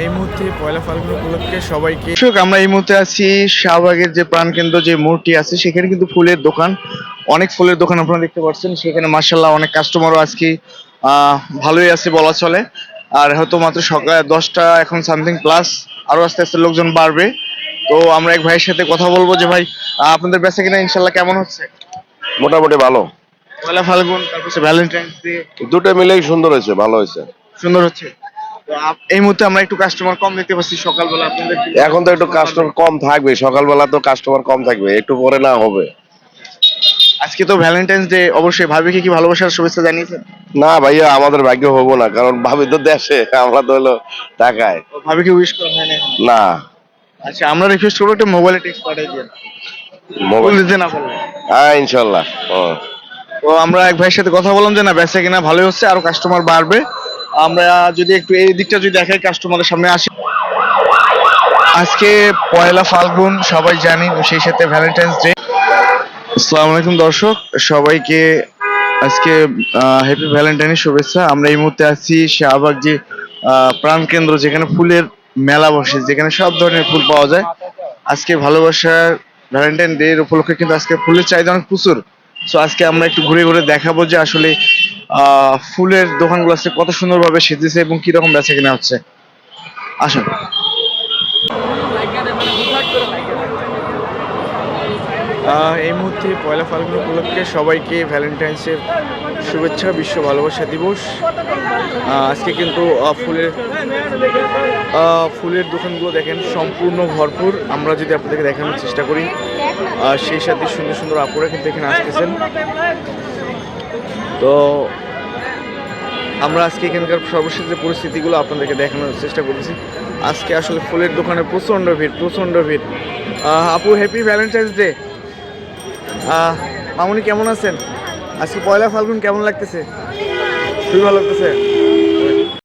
এই মুহূর্তে পয়লা ফাল্গুন উপলক্ষে সবাইকে আমরা এই মুহূর্তে আছি শাহবাগের যে প্রাণকেন্দ্র যে মোড়টি আছে সেখানে কিন্তু ফুলের দোকান, অনেক ফুলের দোকান আপনারা দেখতে পাচ্ছেন। সেখানে মার্শাল্লাহ অনেক কাস্টমারও আজকে ভালোই আছে বলা চলে। আর হয়তো মাত্র সকাল 10টা এখন সামথিং প্লাস, আরো আস্তে আস্তে লোকজন বাড়বে। তো আমরা এক ভাইয়ের সাথে কথা বলবো যে ভাই আপনাদের বেচা কিনা ইনশাল্লাহ কেমন হচ্ছে? মোটামুটি ভালো। পয়লা ফাল্গুন তারপর ভ্যালেন্টাইন্স ডে দুটো মিলেই সুন্দর হয়েছে, ভালো হয়েছে। সুন্দর হচ্ছে। তো এই মুহূর্তে আমরা একটু কাস্টমার কম দেখতে পাচ্ছি সকালবেলা আপনাদের। এখন তো একটু কাস্টমার কম থাকবে, সকালবেলা তো কাস্টমার কম থাকবে, একটু পরে না হবে। আজকে তো ভ্যালেন্টাইন্স ডে, অবশ্যই ভাবিকে কি ভালোবাসার শুভেচ্ছা জানিয়েছেন? না ভাইয়া, আমাদের ভাগ্য হবো না, কারণ ভাবি তো দেশে, আমরা তো হলো ঢাকায়। ভাবিকে উইশ করা হয় না এখনো? না। আচ্ছা, আমরা রিকোয়েস্ট করবো একটা মোবাইলে টেক্সট পাঠিয়ে দিন, মোবাইল দিতে না পারলে। হ্যাঁ ইনশাল্লাহ। তো আমরা এক ভাইয়ের সাথে কথা বললাম যে না বেচা কিনা ভালোই হচ্ছে, আরো কাস্টমার বাড়বে। আমরা যদি একটু এই দিকটা যদি দেখাই কাস্টমারের সামনে আসি। আজকে পয়লা ফাল্গুন সবাই জানি, সেই সাথে ভ্যালেন্টাইন্স ডে। আসসালামু আলাইকুম দর্শক, সবাইকে আজকে হ্যাপি ভ্যালেন্টাইনের শুভেচ্ছা। আমরা এই মুহূর্তে আছি শাহবাগ যে প্রাণকেন্দ্র, যেখানে ফুলের মেলা বসে, যেখানে সব ধরনের ফুল পাওয়া যায়। আজকে ভালোবাসার ভ্যালেন্টাইন ডে এর উপলক্ষে কিন্তু আজকে ফুলের চাহিদা অনেক প্রচুর। সো আজকে আমরা একটু ঘুরে ঘুরে দেখাবো যে আসলে ফুলের দোকানগুলো আজকে কত সুন্দরভাবে সেজেছে এবং কিরকম বেচা কিনা হচ্ছে। আসুন। এই মুহূর্তে পয়লা ফাল্গুন উপলক্ষে সবাইকে ভ্যালেন্টাইন্সের শুভেচ্ছা, বিশ্ব ভালোবাসা দিবস। আজকে কিন্তু ফুলের দোকানগুলো দেখেন সম্পূর্ণ ভরপুর। আমরা যদি আপনাদেরকে দেখানোর চেষ্টা করি, সেই সাথে সুন্দর সুন্দর আপুরা কিন্তু এখানে আসতেছেন। তো আমরা আজকে এখানকার সর্বশেষ যে পরিস্থিতিগুলো আপনাদেরকে দেখানোর চেষ্টা করেছি। আজকে আসলে ফুলের দোকানে প্রচণ্ড ভিড়, প্রচণ্ড ভিড়। আপু হ্যাপি ভ্যালেন্টাইন্স ডে। মামুনি কেমন আছেন? আজকে পয়লা ফাল্গুন কেমন লাগতেছে? খুবই ভালো লাগতেছে।